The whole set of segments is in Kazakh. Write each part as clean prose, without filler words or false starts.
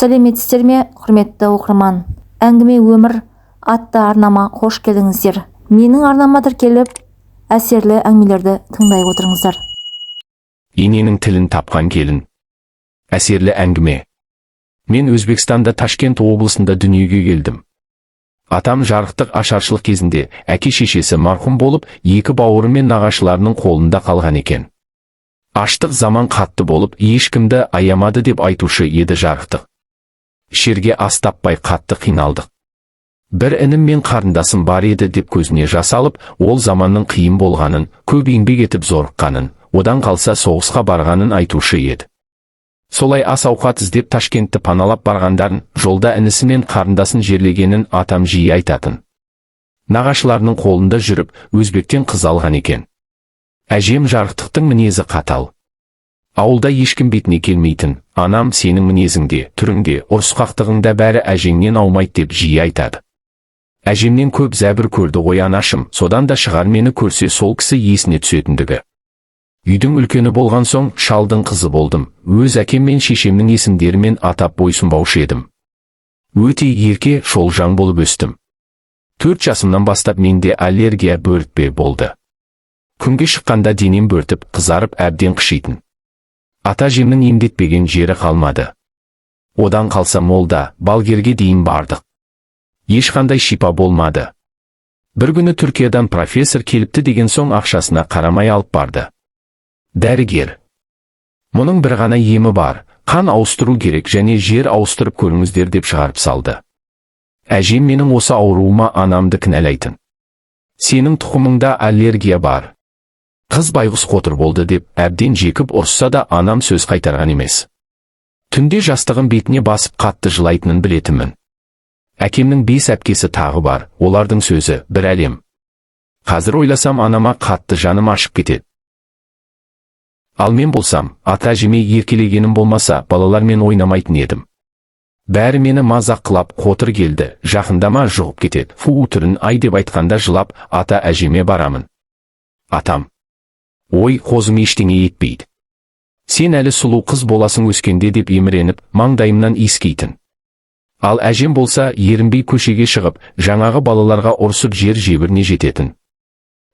сәлеметсіздер ме, құрметті оқырман? Әңгіме өмір атты арнама қош келдіңіздер. Менің арнама тіркеліп, әсерлі әңгімелерді тыңдай отырыңыздар. Ененің тілін тапқан келін. Әсерлі әңгіме. Мен Өзбекстанда Ташкент облысында дүниеге келдім. Атам жарықтық ашаршылық кезінде әке-шешесі марқұм болып, екі бауыры мен нағашыларының қолында қалған екен. Аштық заман қатты болып, ешкімді аямады деп айтушы еді жарықтық. Шерге ас таппай қатты қиналдық. Бір інім мен қарындасым бар еді деп көзіне жас алып, ол заманның қиын болғанын, көп еңбек етіп зорыққанын, одан қалса соғысқа барғанын айтушы еді. Солай ас-ауқат іздеп Ташкентті паналап барғандарын, жолда інісі мен қарындасын жерлегенін атам жиі айтатын. Нағашыларының қолында жүріп, өзбектен қыз алған екен. Әжем жарықтықтың мінезі қатал. Ауылда ешкім бетіне келмейтін, анам сенің мінезіңде, түріңде, ұрысқақтығыңда бәрі әжеңнен аумайды деп жиі айтады. Әжемнен көп зәбір көрді ғой анашым, содан да шығар мені көрсе сол кісі есіне түсетіндігі. Үйдің үлкені болған соң шалдың қызы болдым, өз әкем мен шешемнің есімдерімен атап бойсұнбаушы едім. Өте ерке, шолжаң болып өстім. 4 жасымнан бастап менде аллергия бөртпе болды. Күнге шыққанда денем бөртіп, қызарып әбден қышитын. Ата-әжемнің емдетпеген жері қалмады. Одан қалса молда, балгерге дейін бардық. Ешқандай шипа болмады. Бір күні Түркиядан профессор келіпті деген соң ақшасына қарамай алып барды. Дәрігер: мұның бір ғана емі бар, қан ауыстыру керек және жер ауыстырып көріңіздер деп шығарып салды. Әжем менің осы ауруыма анамды кінәлайтын. Сенің тұқымыңда аллергия бар. Қыз байғұс қотыр болды деп әбден жекіп ұрысса да анам сөз қайтарған емес. Түнде жастығын бетіне басып қатты жылайтынын білетінмін. Әкемнің 5 әпкесі тағы бар, олардың сөзі бір әлем. Қазір ойласам анама қатты жаным ашып кетеді. Ал мен болсам, ата-әжеме еркелегенім болмаса, балалармен ойнамайтын едім. Бәрі мені мазақ қылап, қотыр келді, жақындама жұғып кетеді, фу түрін ай деп айтқанда жылап, ата-әжеме барамын. Атам: ой, қозым ештеңе етпейді. Сен әлі сұлу қыз боласың өскенде деп еміреніп, маңдайымнан иіскейтін. Ал әжем болса, ерінбей көшеге шығып, жаңағы балаларға ұрсып жер жебіріне жететін.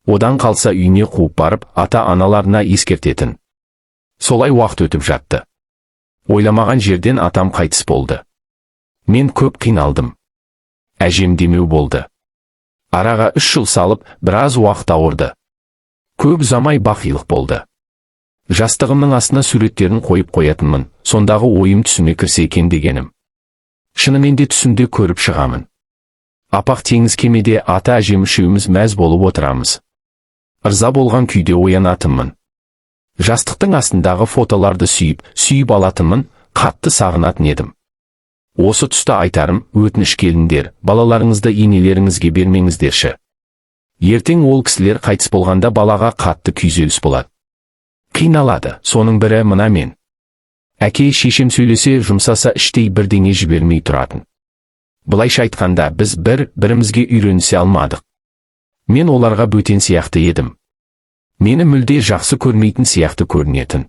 Одан қалса үйіне қуып барып, ата-аналарына ескертетін. Солай уақыт өтіп жатты. Ойламаған жерден атам қайтыс болды. Мен көп қиналдым. Әжем демеу болды. Араға 3 жыл салып, біраз уақыт ауырды. Көп ұзамай бақилық болды. Жастығымның астына суреттерін қойып қоятынмын, сондағы ойым түсіме кірсе екен дегенім. Шынымен де түсімде көріп шығамын. Апақ теңіз кемеде ата-әжем үшеуміз мәз болып отырамыз. Ырза болған күйде оянатынмын. Жастықтың астындағы фотоларды сүйіп алатынмын, қатты сағынатын едім. Осы тұста айтарым, өтініш келіндер, балаларыңызды енелеріңізге бермеңіздерші. Ертең ол кісілер қайтыс болғанда балаға қатты күйзеліс болады. Қиналады, соның бірі мына мен. Әке шешем сөйлесе жұмсаса іштей бірдеңе жібермей тұратын. Бұлайша айтқанда біз бірімізге үйренісе алмадық. Мен оларға бөтен сияқты едім. Мені мүлде жақсы көрмейтін сияқты көрінетін.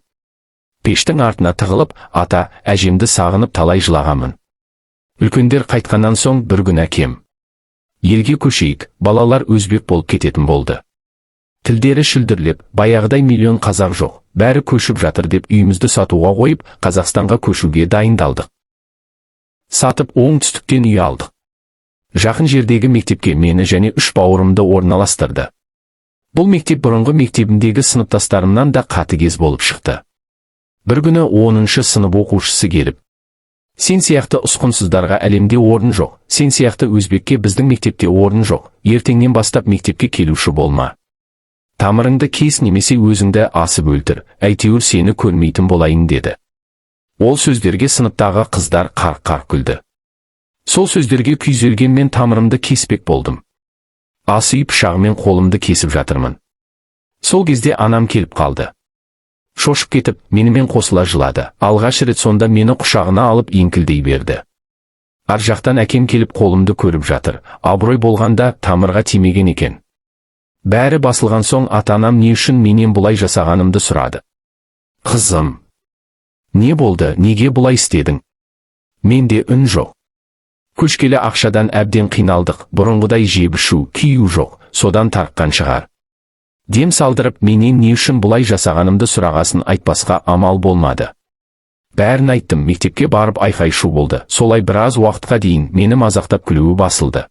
Пештің артына тығылып, ата-әжемді сағынып талай жылағамын. Үлкендер қайтқаннан соң бір күн әкем: елге көшейік, балалар өзбек болып кететін болды. Тілдері шүлдірлеп, баяғыдай миллион қазақ жоқ, бәрі көшіп жатыр деп үйімізді сатуға қойып, Қазақстанға көшуге дайындалдық. Сатып оңтүстіктен үй алдық. Жақын жердегі мектепке мені және 3 бауырымды орналастырды. Бұл мектеп бұрынғы мектебімдегі сыныптастарымнан да қатыгез болып шықты. Бір күні 10-шы сынып оқушысы келіп: сен сияқты ұсқынсыздарға әлемде орын жоқ, сен сияқты өзбекке біздің мектепте орын жоқ, ертеңнен бастап мектепке келуші болма. Тамырыңды кес немесе өзіңді асып өлтір, әйтеуір сені көрмейтін болайын деді. Ол сөздерге сыныптағы қыздар қарқ-қарқ күлді. Сол сөздерге күйзелген мен тамырымды кеспек болдым. Ас үй пышағымен қолымды кесіп жатырмын. Сол кезде анам келіп қалды. Шошып кетіп, менімен қосыла жылады. Алғаш рет сонда мені құшағына алып еңкілдей берді. Ар жақтан әкем келіп қолымды көріп жатыр. Абырой болғанда тамырға тимеген екен. Бәрі басылған соң ата-анам не үшін менен бұлай жасағанымды сұрады. Қызым, не болды, неге бұлай істедің? Менде үн жоқ. Көшкелі ақшадан әбден қиналдық, бұрынғыдай жеп-ішу, кию жоқ, содан тарыққан шығар. Дем салдырып, менен не үшін бұлай жасағанымды сұрағасын айтпасқа амал болмады. Бәрін айттым, мектепке барып айқай-шу болды. Солай біраз уақытқа дейін мені мазақтап күлуі басылды.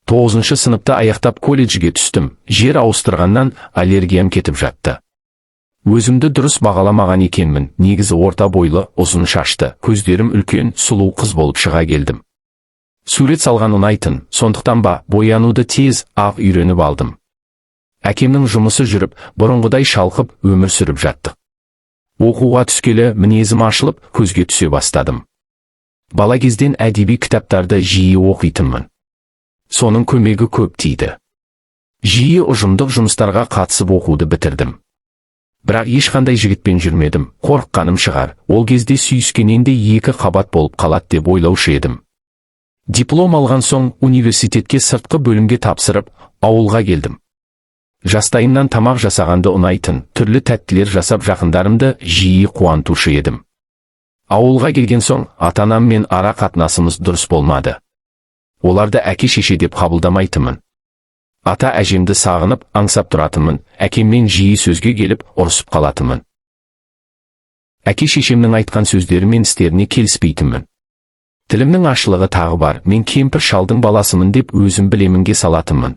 9 сыныпта аяқтап колледжге түстім. Жер ауыстырғаннан аллергиям кетіп жатты. Өзімді дұрыс бағаламаған екенмін. Негізі орта бойлы, ұзын шашты, көздерім үлкен, сұлу қыз болып шыға келдім. Сурет салған ұнайтын, сондықтан ба боянуды тез ақ үйреніп алдым. Әкемнің жұмысы жүріп, бұрынғыдай шалқып өмір сүріп жаттық. Оқуға түскелі мінезім ашылып, көзге түсе бастадым. Бала кезден әдеби кітаптарды жиі оқитынмын. Соның көмегі көп тиді. Жиі ұжымдық жұмыстарға қатысып оқуды бітірдім. Бірақ ешқандай жігітпен жүрмедім, қорыққаным шығар. Ол кезде сүйіскеннен де 2 қабат болып қалады деп ойлаушы едім. Диплом алған соң университетке сыртқы бөлімге тапсырып, ауылға келдім. Жастайымнан тамақ жасағанды ұнайтын, түрлі тәттілер жасап жақындарымды жиі қуантушы едім. Ауылға келген соң ата-анаммен ара қатынасымыз дұрыс болмады. Оларды әке-шеше деп қабылдамайтынмын. Ата-әжемді сағынып, аңсап тұратынмын, әкеммен жиі сөзге келіп, ұрысып қалатынмын. Әке-шешемнің айтқан сөздері мен істеріне келіспейтінмін. Тілімнің ашылығы тағы бар, мен кемпір шалдың баласымын деп өзім білемінге салатынмын.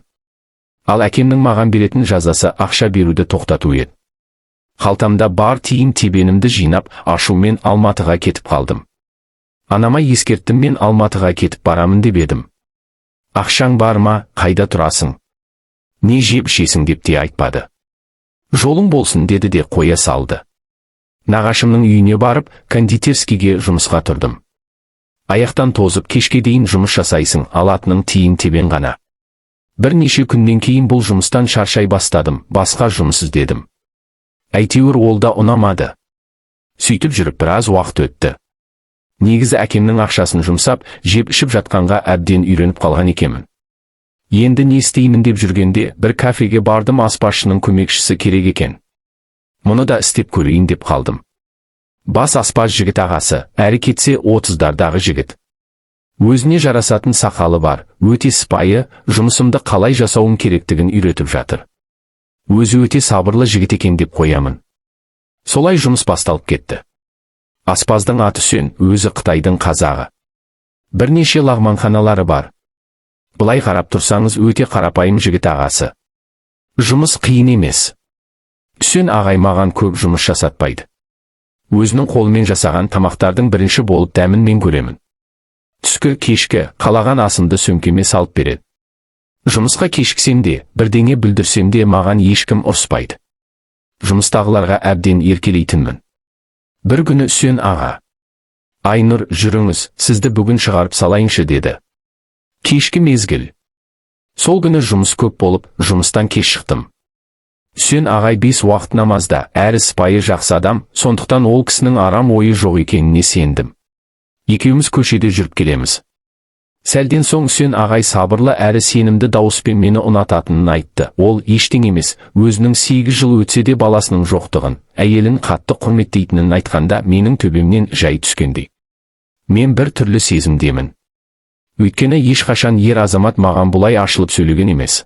Ал әкемнің маған беретін жазасы ақша беруді тоқтату еді. Қалтамда бар тиын тебенімді жинап, ашумен Алматыға кетіп қалдым. Анама ескерттім, мен Алматыға кетіп барамын деп едім. Ақшаң бар ма, қайда тұрасың? Не жеп ішесің деп те айтпады. Жолың болсын деді де қоя салды. Нағашымның үйіне барып, кондитерскийге жұмысқа тұрдым. Аяқтан тозып кешке дейін жұмыс жасайсың, алатының тиын тебен ғана. Бірнеше күннен кейін бұл жұмыстан шаршай бастадым, басқа жұмыс іздедім. Әйтеуір ол да ұнамады. Сөйтіп жүріп біраз уақыт өтті. Негізі әкемнің ақшасын жұмсап, жеп-ішіп жатқанға әбден үйреніп қалған екенмін. Енді не істеймін деп жүргенде бір кафеге бардым, аспазшының көмекшісі керек екен. Мұны да істеп көрейін деп қалдым. Бас аспаз жігіт ағасы, әрі кетсе 30-дардағы жігіт. Өзіне жарасатын сақалы бар, өте сыпайы, жұмысымды қалай жасауым керектігін үйретіп жатыр. Өзі өте сабырлы жігіт екен деп қоямын. Солай жұмыс басталып кетті. Аспаздың аты Үсен, өзі Қытайдың қазағы. Бірнеше лағманханалары бар. Бұлай қарап тұрсаңыз өте қарапайым жігіт ағасы. Жұмыс қиын емес. Үсен ағай маған көп жұмыс жасатпайды. Өзінің қолымен жасаған тамақтардың бірінші болып дәмін мен көремін. Түскі, кешкі, қалаған асымды сөмкеме салып береді. Жұмысқа кешіксем де, бірдеңе бүлдірсем де маған ешкім ұрыспайды. Жұмыстағыларға әбден еркелейтінмін. Бір күні Үсен аға: «Айнұр, жүріңіз, сізді бүгін шығарып салайыншы» деді. Кешкі мезгіл. Сол күні жұмыс көп болып, жұмыстан кеш шықтым. Үсен ағай 5 уақыт намазда, әрі сыпайы жақсы адам, сондықтан ол кісінің арам ойы жоқ екеніне сендім. Екеуміз көшеде жүріп келеміз. Сәлден соң Үсен ағай сабырлы әрі сенімді дауыспен мені ұнататынын айтты. Ол ештеңе емес, өзінің 8 жыл өтсе де баласының жоқтығын, әйелін қатты құрметтейтінін айтқанда менің төбемнен жай түскендей. Мен бір түрлі сезімдемін. Өйткені ешқашан ер азамат маған бұлай ашылып сөйлеген емес.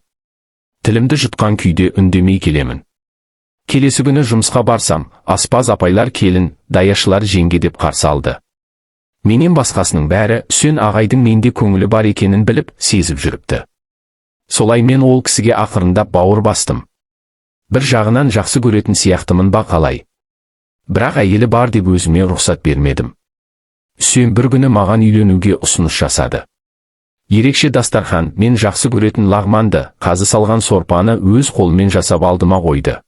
Тілімді жұтқан күйде үндемей келемін. Келесі күні жұмысқа барсам, аспаз апайлар келін, даяшылар жеңге деп қарсы алды. Менен басқасының бәрі Үсен ағайдың менде көңілі бар екенін біліп, сезіп жүріпті. Солай мен ол кісіге ақырындап бауыр бастым. Бір жағынан жақсы көретін сияқтымын ба қалай. Бірақ әйелі бар деп өзіме рұқсат бермедім. Үсен бір күні маған үйленуге ұсыныс жасады. Ерекше дастархан, мен жақсы көретін лағманды, қазы салған сорпаны өз қолымен жасап алдыма қойды.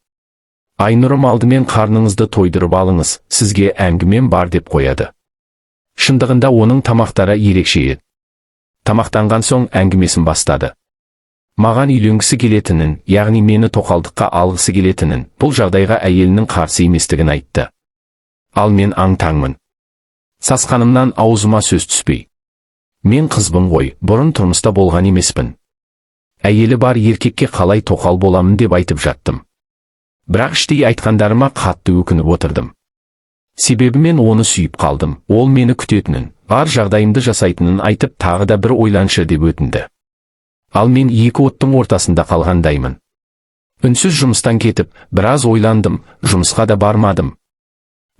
«Айнұрым, алдымен қарныңызды тойдырып алыңыз, сізге әңгімем бар» деп қояды. Шындығында оның тамақтары ерекше еді. Тамақтанған соң әңгімесін бастады. Маған үйленгісі келетінін, яғни мені тоқалдыққа алғысы келетінін, бұл жағдайға әйелінің қарсы еместігін айтты. Ал мен аң-таңмын. Сасқанымнан аузыма сөз түспей: «Мен қызбын ғой, бұрын тұрмыста болған емеспін. Әйелі бар еркекке қалай тоқал боламын» деп айтып жаттым. Бірақ іштей айтқандарыма қатты өкініп отырдым. Себебі мен оны сүйіп қалдым, ол мені күтетінін, бар жағдайымды жасайтынын айтып тағы да бір ойланшы деп өтінді. Ал мен екі оттың ортасында қалғандаймын. Үнсіз жұмыстан кетіп, біраз ойландым, жұмысқа да бармадым.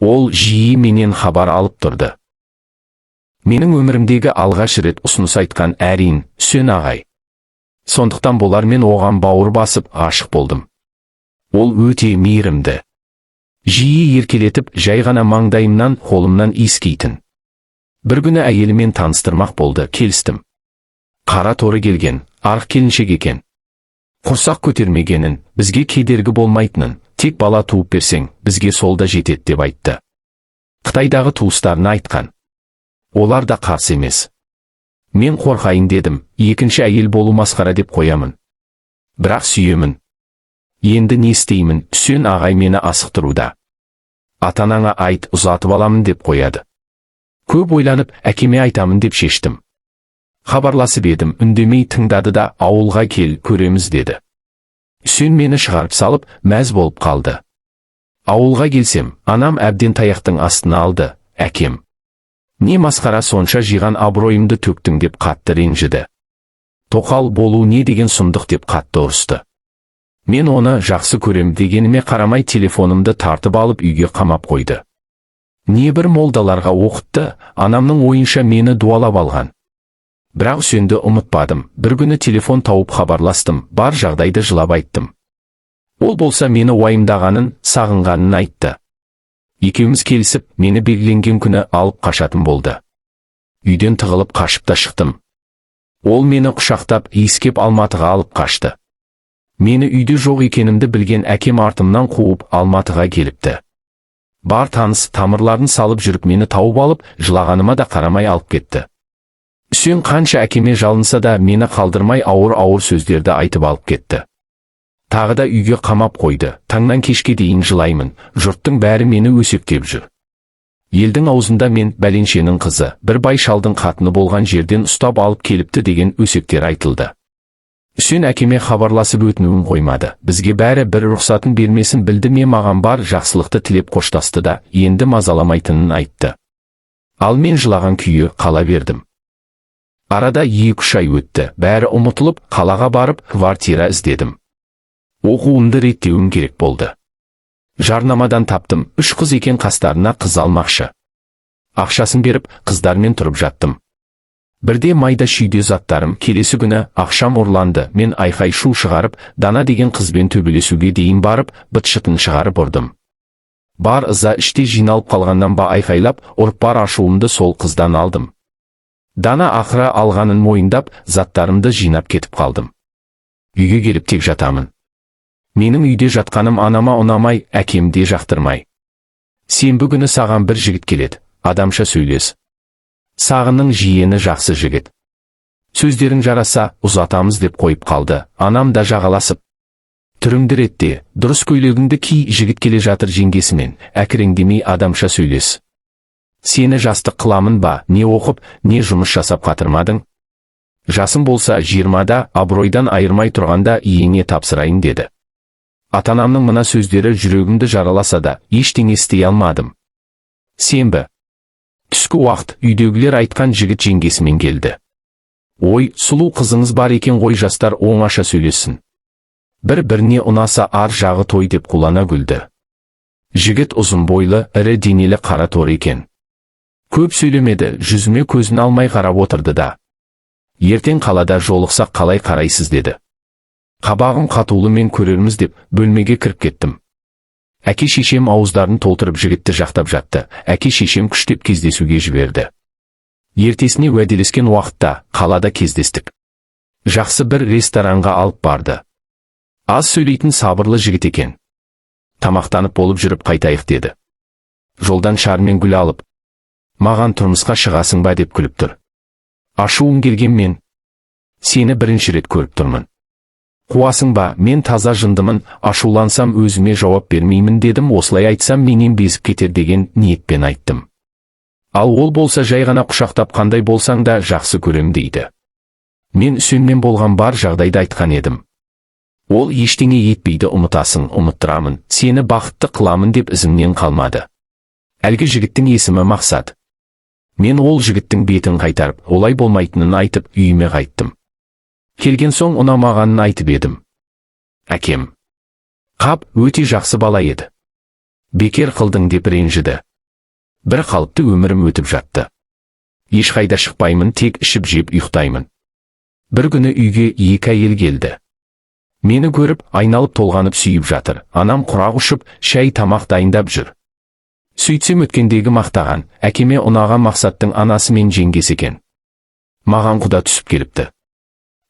Ол жиі менен хабар алып тұрды. Менің өмірімдегі алғаш рет ұсыныс айтқан әрине Үсен ағай. Сондықтан болар мен оған бауыр басып ғашық болдым. Ол өте мейірімді. Жиі еркелетіп, жай ғана маңдайымнан, қолымнан иіскейтін. Бір күні әйелімен таныстырмақ болды, келістім. Қара торы келген, арық келіншек екен. Құрсақ көтермегенін, бізге кедергі болмайтынын, тек бала туып берсең, бізге сол да жетеді деп айтты. Қытайдағы туыстарына айтқан. Олар да қарсы емес. Мен қорқайын дедім, екінші әйел болу масқара деп қоямын. Бірақ сүйемін. Енді не істеймін, Үсен ағай мені асықтыруда. Ата-анаңа айт, ұзатып аламын деп қояды. Көп ойланып, әкеме айтамын деп шештім. Хабарласып едім, үндемей тыңдады да, ауылға кел, көреміз деді. Үсен мені шығарып салып, мәз болып қалды. Ауылға келсем, анам әбден таяқтың астына алды, әкем. Не масқара сонша жиған абыройымды төктің деп қатты ренжіді. Тоқал болу не деген сұмдық деп қатты ұрысты. Мен оны жақсы көрем дегеніме қарамай телефонымды тартып алып үйге қамап қойды. Небір молдаларға оқытты, анамның ойынша мені дуалап алған. Бірақ Үсенді ұмытпадым, бір күні телефон тауып хабарластым, бар жағдайды жылап айттым. Ол болса мені уайымдағанын, сағынғанын айтты. Екеуміз келісіп, мені белгіленген күні алып қашатын болды. Үйден тығылып қашып та шықтым. Ол мені құшақтап, иіскеп Алматыға алып қашты. Мені үйде жоқ екенімді білген әкем артымнан қуып Алматыға келіпті. Бар таныс тамырларын салып жүріп мені тауып алып, жылағаныма да қарамай алып кетті. Үсен қанша әкеме жалынса да мені қалдырмай ауыр-ауыр сөздерді айтып алып кетті. Тағы да үйге қамап қойды, таңнан кешке дейін жылаймын, жұрттың бәрі мені өсектеп жүр. Елдің аузында мен бәленшенің қызы, бір бай шалдың қатыны болған жерден ұстап алып келіпті деген өсектер айтылды. Үсен әкеме хабарласып өтінуін қоймады, бізге бәрі бір рұқсатын бермесін білді ме, маған бар жақсылықты тілеп қоштасты да, енді мазаламайтынын айтты. Ал мен жылаған күйі қала бердім. Арада 2-3 ай өтті, бәрі ұмытылып, қалаға барып, квартира іздедім. Оқуымды реттеуім керек болды. Жарнамадан таптым, 3 қыз екен, қастарына қыз алмақшы. Ақшасын беріп, қыздармен тұрып жаттым. Бірде майда шүйде заттарым, келесі күні ақшам ұрланды, мен айқай шу шығарып, Дана деген қызбен төбелесуге дейін барып, быт-шытын шығарып ұрдым. Бар ыза іште жиналып қалғаннан ба айқайлап, ұрып бар ашуымды сол қыздан алдым. Дана ақыра алғанын мойындап, заттарымды жинап кетіп қалдым. Үйге келіп тек жатамын. Менің үйде жатқаным анама ұнамай, әкем де жақтырмай. Сенбі күні саған бір жігіт келеді, адамша сөйлес. Сағының жиені жақсы жігіт. Сөздерің жараса, ұзатамыз деп қойып қалды, анам да жағаласып. Түріңді ретте, дұрыс көйлегіңді ки, жігіт келе жатыр жеңгесімен, әкіреңдемей адамша сөйлес. Сені жастық қыламын ба, не оқып, не жұмыс жасап қатырмадың? Жасым болса 20-да, абыройдан айырмай тұрғанда иеңе тапсырайын деді. Ата-анамның мына сөздері жүрегімді жараласа да, ештеңе істей алмадым. Сенбі. Түскі уақыт үйдегілер айтқан жігіт жеңгесімен келді. Ой, сұлу қызыңыз бар екен ғой, жастар оңаша сөйлессін. Бір-біріне ұнаса ар жағы той деп қулана күлді. Жігіт ұзын бойлы, ірі денелі қара торы екен. Көп сөйлемеді, жүзіме көзін алмай қарап отырды да. Ертең қалада жолықсақ қалай қарайсыз деді. Қабағым қатулы, мен көрерміз деп бөлмеге кіріп кеттім. Әке-шешем ауыздарын толтырып жігітті жақтап жатты. Әке-шешем күштеп кездесуге жіберді. Ертесіне уәделескен уақытта қалада кездестік. Жақсы бір ресторанға алып барды. Аз сөйлейтін сабырлы жігіт екен. Тамақтанып болып жүріп қайтайық деді. Жолдан шар мен гүл алып, маған тұрмысқа шығасың ба деп күліп тұр. Ашуым келген мен. Сені бірінші рет көріп тұрмын. Қуасың ба, мен таза жындымын, ашулансам өзіме жауап бермеймін дедім, осылай айтсам менен безіп кетер деген ниетпен айттым. Ал ол болса жай ғана құшақтап қандай болсаң да жақсы көрем дейді. Мен Үсенмен болған бар жағдайды айтқан едім. Ол ештеңе етпейді, ұмытасың, ұмыттырамын, сені бақытты қыламын деп ізімнен қалмады. Әлгі жігіттің есімі Мақсат. Мен ол жігіттің бетін қайтарып, олай болмайтынын айтып, үйіме қайттым. Келген соң ұнамағанын айтып едім. Әкем қап, өте жақсы бала еді. Бекер қылдың деп ренжіді. Бір қалыпты өмірім өтіп жатты. Ешқайда шықпаймын, тек ішіп жеп ұйықтаймын. Бір күні үйге екі әйел келді. Мені көріп, айналып толғанып сүйіп жатыр. Анам құрақ ұшып, шай тамақ дайындап жүр. Сөйтсем өткендегі мақтаған, әкеме ұнаған Мақсаттың анасы мен жеңгесі екен. Маған құда түсіп келіпті.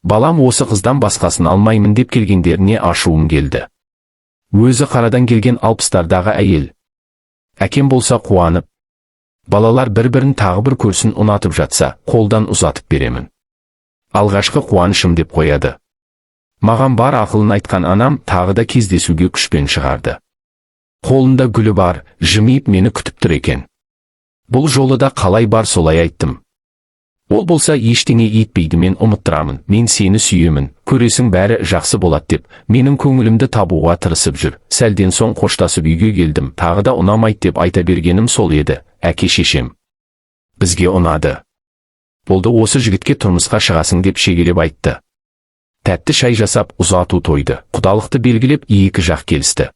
Балам осы қыздан басқасын алмаймын деп келгендеріне ашуым келді. Өзі қарадан келген 60-тардағы әйел. Әкем болса қуанып, балалар бір-бірін тағы бір көрсін ұнатып жатса, қолдан ұзатып беремін. Алғашқы қуанышым деп қояды. Маған бар ақылын айтқан анам тағы да кездесуге күшпен шығарды. Қолында гүлі бар, жымиып мені күтіп тұр екен. Бұл жолы да қалай бар солай айттым. Ол болса ештеңе етпейді, мен ұмыттырамын, мен сені сүйемін, көресің бәрі жақсы болады деп, менің көңілімді табуға тырысып жүр. Сәлден соң қоштасып үйге келдім, тағы да ұнамайды деп айта бергенім сол еді. Әке шешем бізге ұнады. Болды, осы жігітке тұрмысқа шығасың деп шегелеп айтты. Тәтті шай жасап ұзату тойды. Құдалықты белгілеп екі жақ келісті.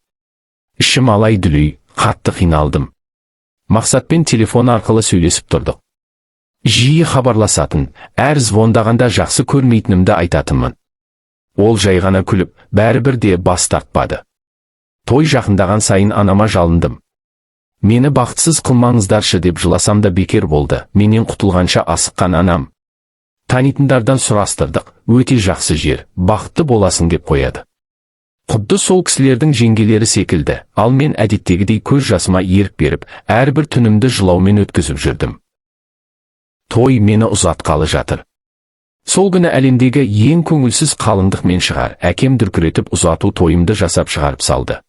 Ішім алай-дүлей, қатты қиналдым. Мақсатпен телефон арқылы сөйлесіп тұрдық. Жиі хабарласатын, әр звондағанда жақсы көрмейтінімді айтатынмын. Ол жай ғана күліп, бәрібір де бас тартпады. Той жақындаған сайын анама жалындым. Мені бақытсыз қылмаңыздаршы деп жыласам да бекер болды. Менен құтылғанша асыққан анам. Танитындардан сұрастырдық, өте жақсы жер, бақытты боласың деп қояды. Құдды сол кісілердің жеңгелері секілді, ал мен әдеттегідей көз жасыма ерік беріп, әрбір түнімді жылаумен өткізіп жүрдім. Той мені ұзатқалы жатыр. Сол күні әлемдегі ең көңілсіз қалыңдық мен шығар. Әкем дүркіретіп ұзату тойымды жасап шығарып салды.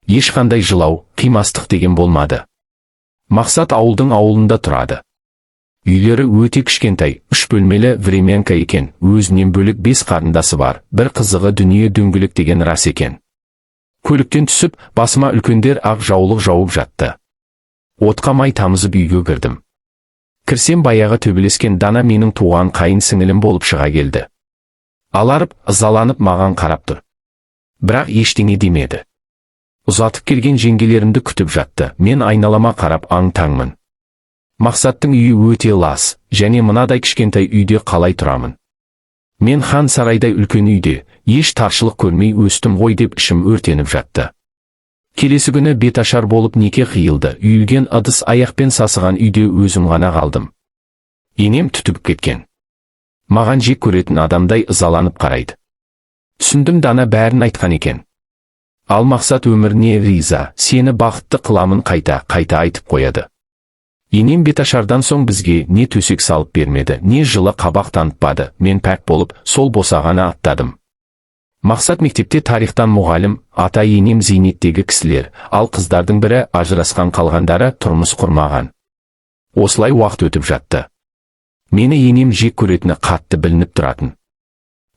Ешқандай жылау, қимастық деген болмады. Мақсат ауылында тұрады. Үйлері өте кішкентай, 3 бөлмелі времянка екен. Өзінен бөлік 5 қарындасы бар. Бір қызығы дүние дөңгелек деген рас екен. Көліктен түсіп, басыма үлкендер ақ жаулық жауып жатты. Отқа май тамызып үйге кірдім. Кірсем баяғы төбелескен Дана менің туған қайын сіңілім болып шыға келді. Аларып, ызаланып маған қарап тұр. Бірақ ештеңе демеді. Ұзатып келген жеңгелерімді күтіп жатты. Мен айналама қарап аң-таңмын. Мақсаттың үйі өте лас, және мынадай кішкентай үйде қалай тұрамын. Мен хан сарайдай үлкен үйде, еш таршылық көрмей өстім ғой деп ішім өртеніп жатты. Келесі күні беташар болып неке қиылды. Үйілген ыдыс аяқпен сасыған үйде өзім ғана қалдым. Енем түтіп кеткен. Маған жек көретін адамдай ызаланып қарайды. Түсіндім, Дана бәрін айтқан екен. Ал Мақсат өміріне риза, сені бақытты қыламын қайта айтып қояды. Енем беташардан соң бізге не төсек салып бермеді, не жылы қабақ танытпады. Мен пәк болып, сол босағаны аттадым. Мақсат мектепте тарихтан мұғалім, ата енем зейнеттегі кісілер, ал қыздардың бірі ажырасқан, қалғандары тұрмыс құрмаған. Осылай уақыт өтіп жатты. Мені енем жек көретіні қатты білініп тұратын.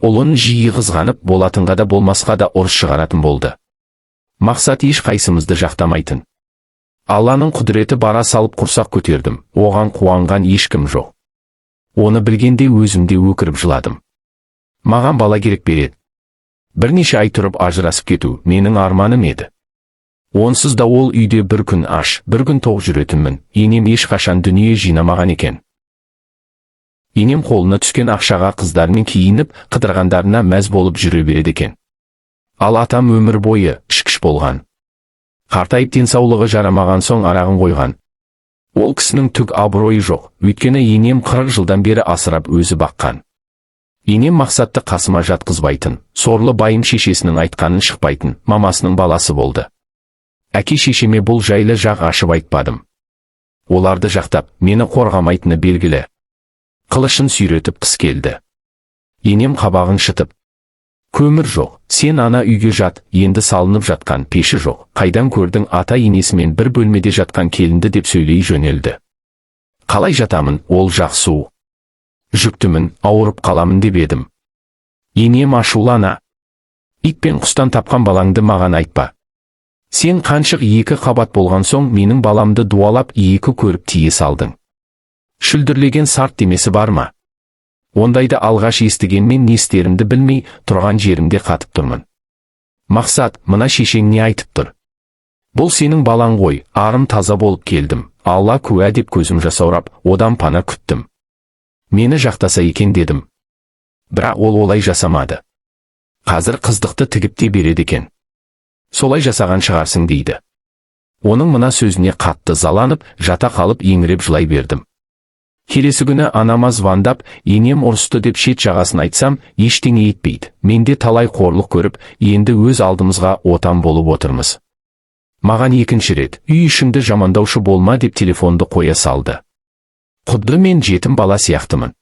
Ұлын жиі қызғанып, болатынға да болмасқа да ұрыс шығаратын болды. Мақсат еш қайсымызды жақтамайтын. Алланың құдіреті бара салып құрсақ көтердім, оған қуанған ешкім жоқ. Оны білгенде өзімде өкіріп жыладым. Маған бала керек береді. Бірнеше ай тұрып ажырасып кету менің арманым еді. Онсыз да ол үйде бір күн аш, бір күн тоқ жүретінмін. Енем ешқашан дүние жинамаған екен. Енем қолына түскен ақшаға қыздармен киініп, қыдырғандарына мәз болып жүре береді екен. Ал атам өмір бойы ішкіш болған. Қартайып денсаулығы жарамаған соң арағын қойған. Ол кісінің түк абыройы жоқ, өйткені енем 40 жылдан бері асырап өзі баққан. Енем Мақсатты қасыма жатқызбайтын, сорлы байым шешесінің айтқанын шықпайтын, мамасының баласы болды. Әке шешеме бұл жайлы жақ ашып айтпадым. Оларды жақтап, мені қорғамайтыны белгілі. Қылышын сүйретіп қыс келді. Енем қабағын шытып, көмір жоқ, сен ана үйге жат, енді салынып жатқан пеші жоқ, қайдан көрдің ата енесімен бір бөлмеде жатқан келінді деп сөйлей жөнелді. Қалай жатамын, ол жақсы. Жүктімін, ауырып қаламын деп едім. Енем ашулана. Ит пен құстан тапқан балаңды маған айтпа. Сен қаншық 2 қабат болған соң менің баламды дуалап 2 көріп тие салдың. Шүлдірлеген сарт демесі бар ма? Ондайды алғаш естігенмен не істерімді білмей тұрған жерімде қатып тұрмын. Мақсат, мына шешең не айтып тұр? Бұл сенің балаң ғой, арым таза болып келдім. Алла куә деп көзім жасаурап, одан пана күттім. Мені жақтаса екен дедім. Бірақ ол олай жасамады. Қазір қыздықты тігіп те береді екен. Солай жасаған шығарсың дейді. Оның мына сөзіне қатты заланып, жата қалып еңіреп жылай бердім. Келесі күні анама звондап, енем ұрысты деп шет жағасын айтсам, ештеңе етпейді. Менде талай қорлық көріп, енді өз алдымызға отан болып отырмыз. Маған екінші рет, үй ішіңді жамандаушы болма деп телефонды қоя салды. Құдды мен жетім бала сияқтымын.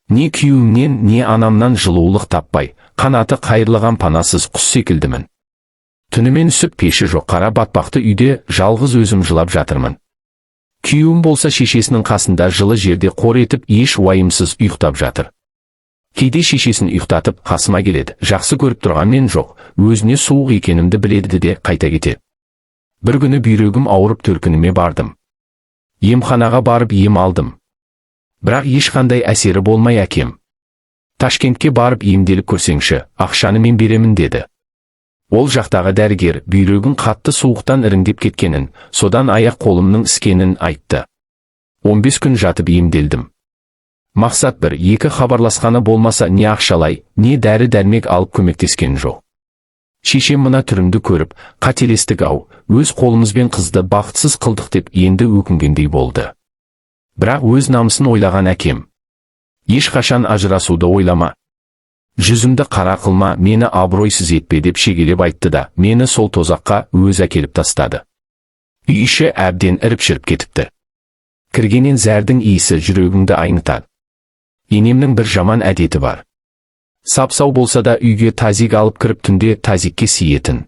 Не күйеуімнен, не анамнан жылулық таппай, қанаты қайырлаған панасыз құс секілдімін. Түнімен үсіп пеші жоқ қара батпақты үйде жалғыз өзім жылап жатырмын. Күйеуім болса шешесінің қасында жылы жерде қор етіп еш уайымсыз ұйықтап жатыр. Кейде шешесін ұйықтатып қасыма келеді, жақсы көріп тұрғанмен жоқ, өзіне суық екенімді біледі де қайта кетеді. Бір күні бүйрегім ауырып төркініме бардым. Емханаға барып ем алдым. Бірақ ешқандай әсері болмай әкем. Ташкентке барып емделіп көрсеңші, ақшаны мен беремін деді. Ол жақтағы дәрігер бүйрегін қатты суықтан іріңдеп кеткенін, содан аяқ қолымның іскенін айтты. 15 күн жатып емделдім. Мақсат 1-2 хабарласқаны болмаса не ақшалай, не дәрі-дәрмек алып көмектескен жоқ. Шешем мына түрімді көріп, қателестік ау, өз қолымызбен қызды бақытсыз қылдық деп енді өкінгендей болды. Бірақ өз намысын ойлаған әкем. Ешқашан ажырасуды ойлама. Жүзімді қара қылма, мені абыройсыз етпе деп шегелеп айтты да, мені сол тозаққа өз әкеліп тастады. Үй іші әбден іріп-шіріп кетіпті. Кіргенен зәрдің иісі жүрегіңді айнытады. Енемнің бір жаман әдеті бар. Сап-сау болса да үйге тазик алып кіріп түнде тазикке сиетін.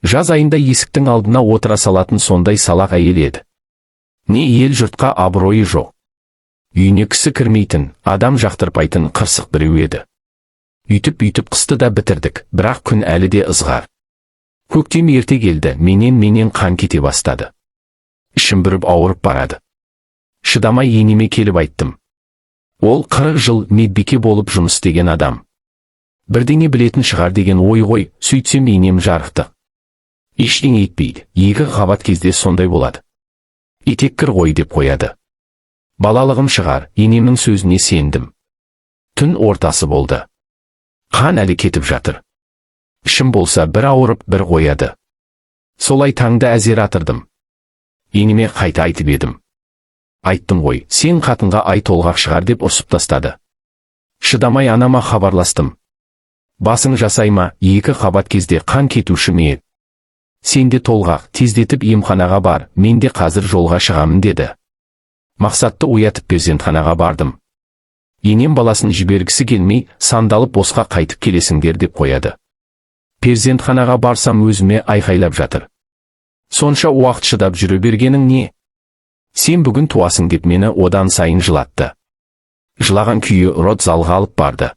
Жаз айында есіктің алдына отыра салатын сондай салақ әйел еді. Не ел жұртқа абыройы жоқ. Үйіне кісі кірмейтін, адам жақтырпайтын қырсық біреу еді. Үйтіп қысты да бітірдік, бірақ күн әлі де ызғар. Көктем ерте келді, менен қан кете бастады. Ішім бүріп ауырып барады. Шыдамай енеме келіп айттым. Ол 40 жыл медбике болып жұмыс істеген адам. Бірдеңе білетін шығар деген ой ғой, сөйтсем енем жарықты. Ештеңе етпейді, 2 қабат кезде сондай болады. Етеккір ғой деп қояды. Балалығым шығар, енемнің сөзіне сендім. Түн ортасы болды. Қан әлі кетіп жатыр. Ішім болса бір ауырып бір қояды. Солай таңды әзер атырдым. Енеме қайта айтып едім. Айттым ғой, сен қатынға ай толғақ шығар деп ұрсып тастады. Шыдамай анама хабарластым. Басың жасайма, 2 қабат кезде қан кетуші ме? Сенде толғақ, тездетіп емханаға бар, мен де қазір жолға шығамын деді. Мақсатты оятып перзентханаға бардым. Енем баласын жібергісі келмей, сандалып босқа қайтып келесіңдер деп қояды. Перзентханаға барсам өзіме айқайлап жатыр. Сонша уақыт шыдап жүре бергенің не? Сен бүгін туасың деп мені одан сайын жылатты. Жылаған күйі родзалға алып барды.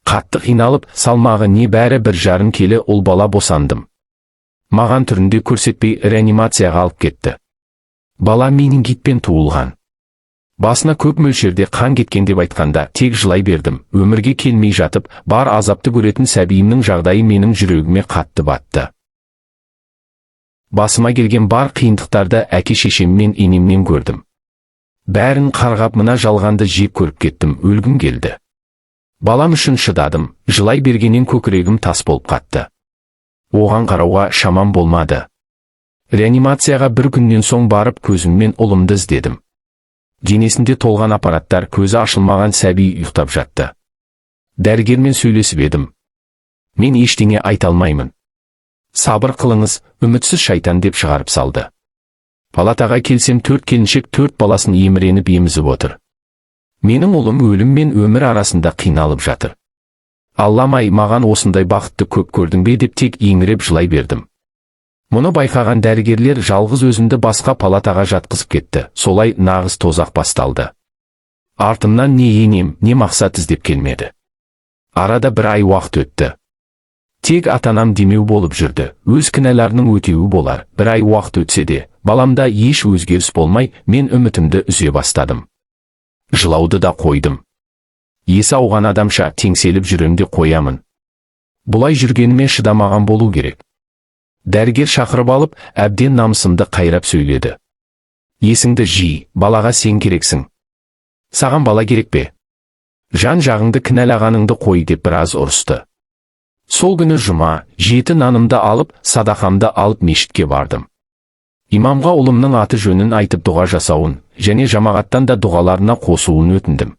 Қатты қиналып, салмағы не бәрі 1,5 келі ұл бала босандым. Маған түрінде көрсетпей реанимацияға алып кетті. Бала менингитпен туылған. Басына көп мөлшерде қан кеткен деп айтқанда тек жылай бердім. Өмірге келмей жатып, бар азапты көретін сәбиімнің жағдайы менің жүрегіме қатты батты. Басыма келген бар қиындықтарды әке-шешем мен енемнен көрдім. Бәрін қарғап мына жалғанды жеп көріп кеттім, өлгім келді. Балам үшін шыдадым, жылай бергенен көкірегім тас болып қатты. Оған қарауға шамам болмады. Реанимацияға 1 күннен соң барып көзіммен ұлымды іздедім. Денесінде толған аппараттар, көзі ашылмаған сәби ұйықтап жатты. Дәрігермен сөйлесіп едім. Мен ештеңе айта алмаймын. Сабыр қылыңыз, үмітсіз шайтан деп шығарып салды. Палатаға келсем 4 келіншек 4 баласын еміреніп емізіп отыр. Менің ұлым өлім мен өмір арасында қиналып жатыр. Алламай, маған осындай бақытты көп көрдің бе деп тек еңіреп жылай бердім. Мұны байқаған дәрігерлер жалғыз өзімді басқа палатаға жатқызып кетті. Солай нағыз тозақ басталды. Артымнан не енем, не мақсат іздеп келмеді. Арада 1 ай уақыт өтті. Тек ата-анам демеу болып жүрді, өз кінәларының өтеуі болар. Бір ай уақыт өтсе де, баламда еш өзгеріс болмай, мен үмітімді үзе бастадым. Жылауды да қойдым. Есі ауған адамша теңселіп жүремде қоямын. Бұлай жүргеніме шыдамаған болу керек. Дәрігер шақырып алып, әбден намысымды қайрап сөйледі. Есіңді жи, балаға сен керексің. Саған бала керек пе? Жан жағыңды кінәлағаныңды қой деп біраз ұрысты. Сол күні жұма, 7 нанымды алып, садақамды алып мешітке бардым. Имамға ұлымның аты жөнін айтып дұға жасауын, және жамағаттан да дұғаларына қосуын өтіндім.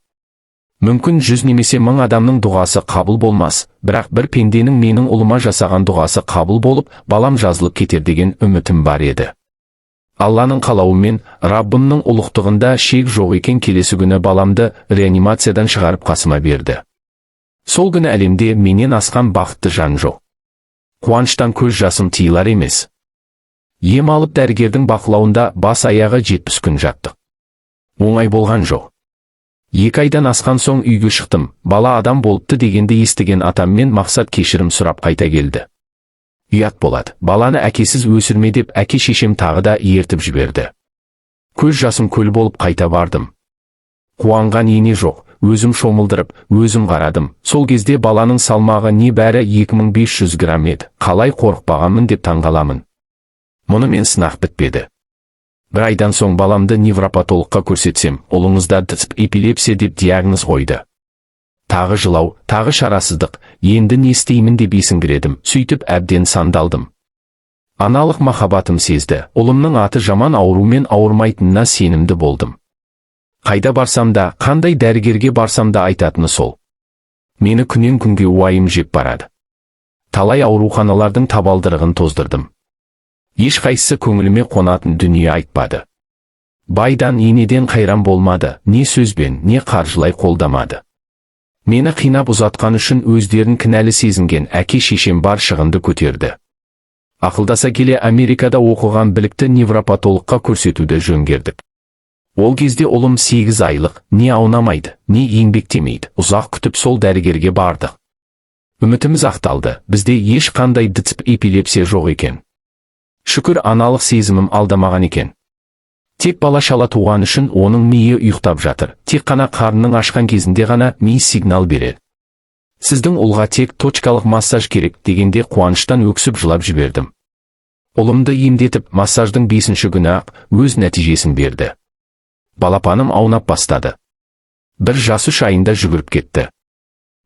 Мүмкін 100 немесе 1000 адамның дұғасы қабыл болмас, бірақ бір пенденің менің ұлыма жасаған дұғасы қабыл болып, балам жазылып кетер деген үмітім бар еді. Алланың қалауымен, Раббымның ұлықтығында шек жоқ екен, келесі күні баламды реанимациядан шығарып қасыма берді. Сол күні әлемде менен асқан бақытты жан жоқ. Қуаныштан көз жасым тиылар емес. Ем алып дәрігердің бақылауында бас-аяғы 70 күн жаттық. Оңай болған жоқ. 2 айдан асқан соң үйге шықтым. Бала адам болыпты дегенді естіген атаммен мақсат кешірім сұрап қайта келді. Ұят болады, баланы әкесіз өсірме деп әке шешем тағы да ертіп жіберді. Көз жасым көл болып қайта бардым. Қуанған ене жоқ, өзім шомылдырып, өзім қарадым. Сол кезде баланың салмағы небәрі 2500 грамм еді. Қалай қорықпағанмын деп таңғаламын. Мұнымен сынақ бітпеді. Бір айдан соң баламды невропатологқа көрсетсем, ұлыңызда эпилепсия деп диагноз қойды. Тағы жылау, тағы шарасыздық, енді не істеймін деп есіңгіредім, сөйтіп әбден сандалдым. Аналық махаббатым сезді, ұлымның аты жаман аурумен ауырмайтынына сенімді болдым. Қайда барсам да, қандай дәрігерге барсам да айтатыны сол. Мені күнен күнге уайым жеп барады. Талай ауруханалардың табалдырығын тоздырдым. Ешқайсысы көңіліме қонатын дүние айтпады. Байдан енеден қайран болмады, не сөзбен, не қаржылай қолдамады. Мені қинап ұзатқан үшін өздерін кінәлі сезінген әке шешем бар шығынды көтерді. Ақылдаса келе Америкада оқыған білікті невропатологқа көрсетуді жөн-кердік. Ол кезде ұлым 8 айлық, не аунамайды, не еңбектемейді. Ұзақ күтіп сол дәрігерге бардық. Үмітіміз ақталды, бізде ешқандай эпилепсия жоқ екен. Шүкір, аналық сезімім алдамаған екен. Тек бала шала туған үшін оның миы ұйықтап жатыр. Тек қана қарнының ашқан кезінде ғана ми сигнал береді. Сіздің ұлға тек точкалық массаж керек дегенде қуаныштан өксіп жылап жібердім. Ұлымды емдетіп, массаждың 5-ші күні-ақ өз нәтижесін берді. Балапаным аунап бастады. Бір жасы 3 айында жүгіріп кетті.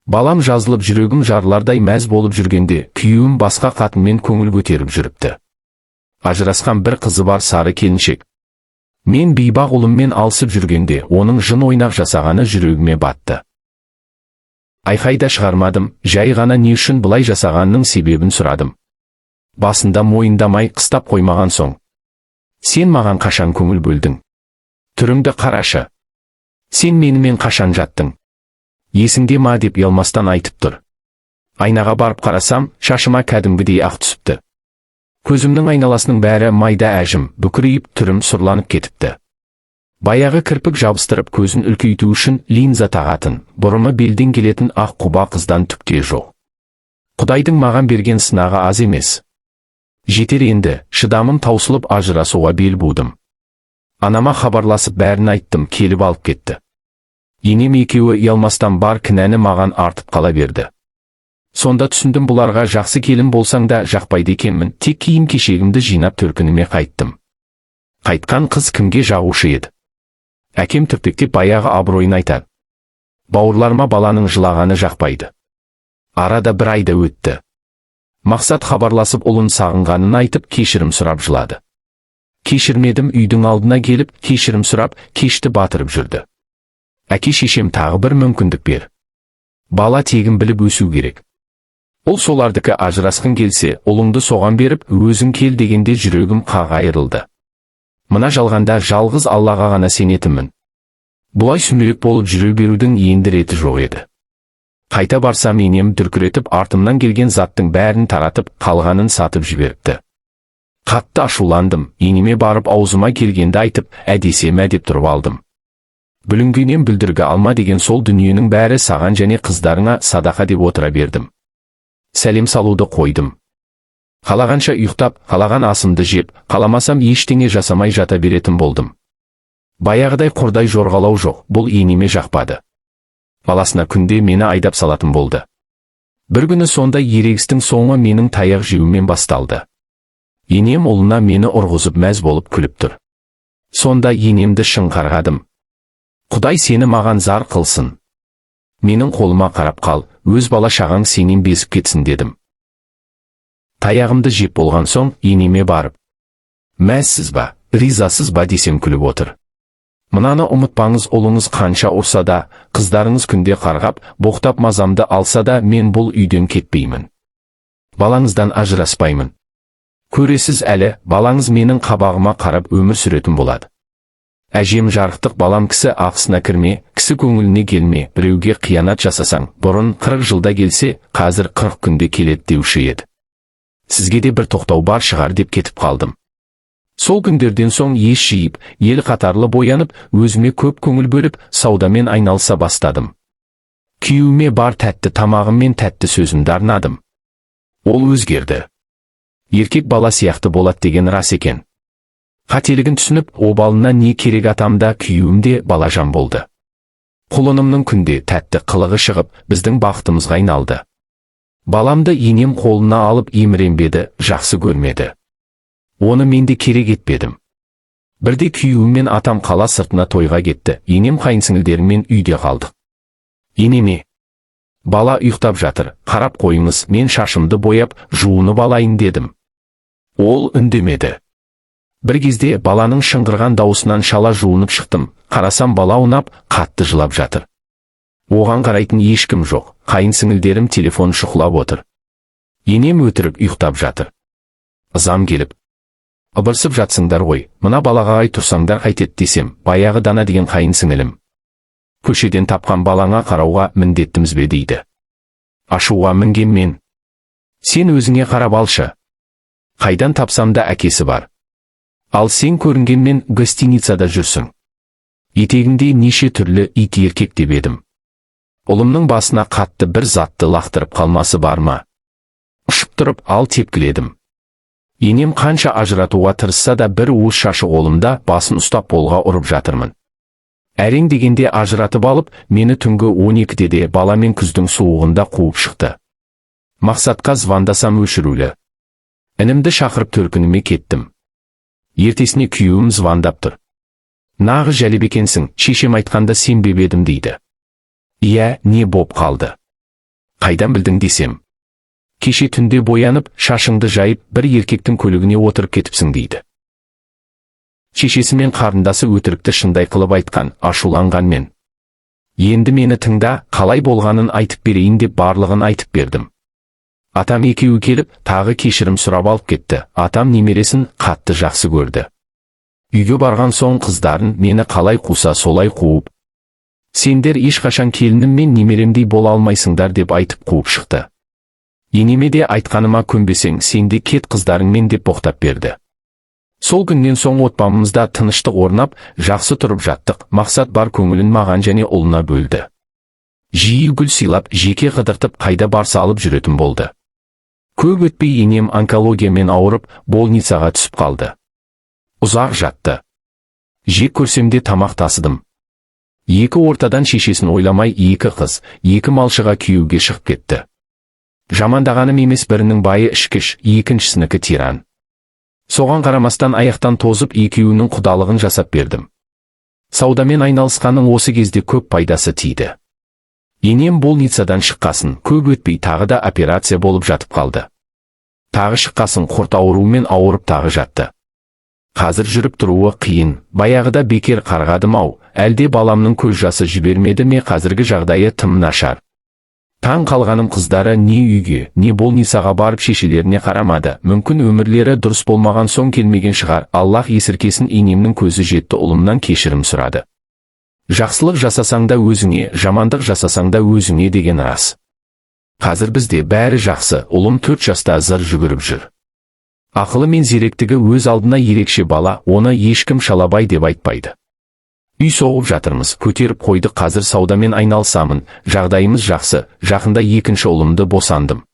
Балам жазылып жүрегім жарылардай мәз болып жүргенде, күйеуім басқа қатынмен көңіл көтеріп жүріпті. Ажырасқан бір қызы бар, сары келіншек. Мен бейбақ ұлыммен алысып жүргенде, оның жын ойнақ жасағаны жүрегіме батты. Айқайда шығармадым, жай ғана не үшін бұлай жасағанның себебін сұрадым. Басында мойындамай қыстап қоймаған соң. Сен маған қашан көңіл бөлдің? Түріңді қарашы. Сен менімен қашан жаттың? Есіңде ма деп ұялмастан айтып тұр. Айнаға барып қарасам, шашыма кәдімгідей ақ түсіпті. Көзімнің айналасының бәрі майда әжім, бүкірейіп түрім сұрланып кетіпті. Баяғы кірпік жабыстырып көзін үлкейту үшін линза тағатын, бұрымы белден келетін ақ құба қыздан түкте жоқ. Құдайдың маған берген сынағы аз емес. Жетер енді, шыдамым таусылып ажырасуға бел будым. Анама хабарласып бәрін айттым, келіп алып кетті. Енем екеуі ұялмастан бар кінәні маған артып қала берді. Сонда түсіндім, бұларға жақсы келін болсаң да жақпайды екенмін. Тек киім кешегімді жинап төркініме қайттым. Қайтқан қыз кімге жағушы еді? Әкем түртектеп баяғы абыройын айтады. Бауырларыма баланың жылағаны жақпайды. Арада бір айда өтті. Мақсат хабарласып ұлын сағынғанын айтып кешірім сұрап жылады. Кешірмедім, үйдің алдына келіп кешірім сұрап кешті батырып жүрді. Әке шешем тағы бір мүмкіндік бер. Бала тегін біліп өсу керек. Ол солардікі, ажырасқын келсе, ұлыңды соған беріп, өзің кел дегенде жүрегім қақ айырылды. Мына жалғанда жалғыз Аллаға ғана сенетімін. Бұлай сүмелек болып жүре берудің енді реті жоқ еді. Қайта барсам енем дүркіретіп артымнан келген заттың бәрін таратып, қалғанын сатып жіберіпті. Қатты ашуландым, енеме барып аузыма келгенді айтып, әдесем деп тұрып алдым. Бүлінгенем бүлдіргі алма деген сол дүниенің бәрі саған және қыздарыңа садақа деп отыра бердім. Сәлем салуды қойдым. Қалағанша ұйықтап, қалаған асымды жеп, қаламасам ештеңе жасамай жата беретін болдым. Баяғыдай құрдай жорғалау жоқ, бұл енеме жақпады. Баласына күнде мені айдап салатын болды. Бір күні сонда ерегістің соңы менің таяқ жеумен басталды. Енем ұлына мені ұрғызып мәз болып күліп тұр. Сонда енемді шыңғарғадым. Құдай сені маған зар қылсын. Менің қолыма қарап қал, өз бала шағаң сенен безіп кетсін дедім. Таяғымды жеп болған соң енеме барып, мәзсіз ба, ризасыз ба десем күліп отыр. Мынаны ұмытпаңыз, ұлыңыз қанша ұрса да, қыздарыңыз күнде қарғап, боқтап мазамды алса да, мен бұл үйден кетпеймін. Балаңыздан ажыраспаймын. Көресіз әлі, балаңыз менің қабағыма қарап өмір сүретін болады. Әжем жарықтық балам кісі ақысына кірме, кісі көңіліне келме, біреуге қиянат жасасаң, бұрын 40 жылда келсе, қазір 40 күнде келеді деуші еді. Сізге де бір тоқтау бар шығар деп кетіп қалдым. Сол күндерден соң ес жиып, ел қатарлы боянып, өзіме көп көңіл бөліп, саудамен айналыса бастадым. Күйеуіме бар тәтті тамағым мен тәтті сөзімді арнадым. Ол өзгерді. Еркек бала сияқты болады деген рас екен. Қателігін түсініп, обалына не керек атамда, күйеуімде балажан болды. Құлынымның күнде тәтті қылығы шығып, біздің бақытымызға айналды. Баламды енем қолына алып еміренбеді, жақсы көрмеді. Оны менде керек етпедім. Бірде күйеуіммен атам қала сыртына тойға кетті, енем қайынсіңілдерімен үйде қалдық. Енеме, бала ұйықтап жатыр, қарап қойыңыз, мен шашымды бояп, жуынып алайын дедім. Ол үндемеді. Бір кезде баланың шыңғырған дауысынан шала жуынып шықтым, қарасам бала ұнап, қатты жылап жатыр. Оған қарайтын ешкім жоқ, қайынсіңілдерім телефон шұқылап отыр. Енем өтірік ұйықтап жатыр. Ызам келіп, ыбырсып жатсыңдар ғой, мына балаға ай тұрсаңдар қайтет десем, баяғы Дана деген қайынсіңілім. Көшеден тапқан балаңа қарауға міндеттіміз бе дейді. Ашуға мінген мен. Сен өзіңе қарап алшы. Қайдан тапсам да әкесі бар. Ал сен көрінгенмен гостиницада жүрсің. Етегінде неше түрлі ит еркек деп едім. Ұлымның басына қатты бір затты лақтырып қалмасы бар ма? Ұшып тұрып ал тепкіледім. Енем қанша ажыратуға тырысса да бір уыс шашы қолымда, басын ұстап болға ұрып жатырмын. Әрең дегенде ажыратып алып, мені түнгі 12-де де баламен күздің суығында қуып шықты. Мақсатқа звондасам өшірулі. Інімді шақырып төркініме кеттім. Ертесіне күйеуім звондап тұр. Нағы жәлеп екенсің, шешем айтқанда сенбеп едім дейді. Иә, не боп қалды? Қайдан білдің десем. Кеше түнде боянып, шашыңды жайып, бір еркектің көлігіне отырып кетіпсің дейді. Шешесі мен қарындасы өтірікті шындай қылып айтқан, ашуланған мен. Енді мені тыңда, қалай болғанын айтып берейін деп барлығын айтып бердім. Атам екеуі келіп, тағы кешірім сұрап алып кетті. Атам немересін қатты жақсы көрді. Үйге барған соң қыздарын мені қалай қуса солай қуып, сендер ешқашан келінім мен немеремдей бола алмайсыңдар деп айтып қуып шықты. Енеме де айтқаныма көнбесең, сенде кет қыздарыңмен деп боқтап берді. Сол күннен соң отбасымызда тыныштық орнап, жақсы тұрып жаттық. Мақсат бар көңілін маған және ұлына бөлді. Жиі гүл сыйлап, жеке қыдыртып, қайда барса алып жүретін болды. Көп өтпей енем онкологиямен ауырып, больницаға түсіп қалды. Ұзақ жатты. Жек көрсемде тамақ тасыдым. Екі ортадан шешесін ойламай, екі қыз, екі малшыға күйеуге шығып кетті. Жамандағаным емес, бірінің байы ішкіш, екіншісінікі тиран. Соған қарамастан аяқтан тозып екеуінің құдалығын жасап бердім. Саудамен айналысқаның осы кезде көп пайдасы тиді. Енем больницадан шыққасын, көп өтпей тағы да операция болып жатып қалды. Тағы шыққасын құрт ауруымен ауырып тағы жатты. Қазір жүріп тұруы қиын, баяғыда бекер қарғадым ау, әлде баламның көз жасы жібермеді ме, қазіргі жағдайы тым нашар. Таң қалғаным қыздары не үйге, не больницаға барып шешелеріне қарамады. Мүмкін өмірлері дұрыс болмаған соң келмеген шығар. Аллах есіркесін, енемнің көзі жетті, ұлымнан кешірім сұрады. Жақсылық жасасаң да өзіңе, жамандық жасасаң да өзіңе деген рас. Қазір бізде бәрі жақсы, ұлым 4 жаста зыр жүгіріп жүр. Ақылы мен зеректігі өз алдына ерекше бала, оны ешкім шалабай деп айтпайды. Үй соғып жатырмыз, көтеріп қойдық, қазір саудамен айналысамын, жағдайымыз жақсы, жақында екінші ұлымды босандым.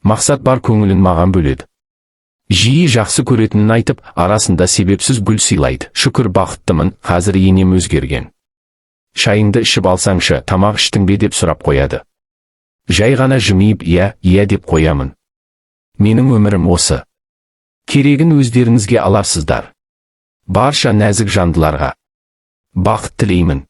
Мақсат бар көңілін маған бөледі. Жиі жақсы көретінін айтып, арасында себепсіз гүл сыйлайды. Шүкір бақыттымын, қазір енем өзгерген. Шайыңды ішіп алсаңшы, тамақ іштің бе деп сұрап қояды. Жай ғана жымиып, иә деп қоямын. Менің өмірім осы. Керегін өздеріңізге аларсыздар. Барша нәзік жандыларға бақыт тілеймін.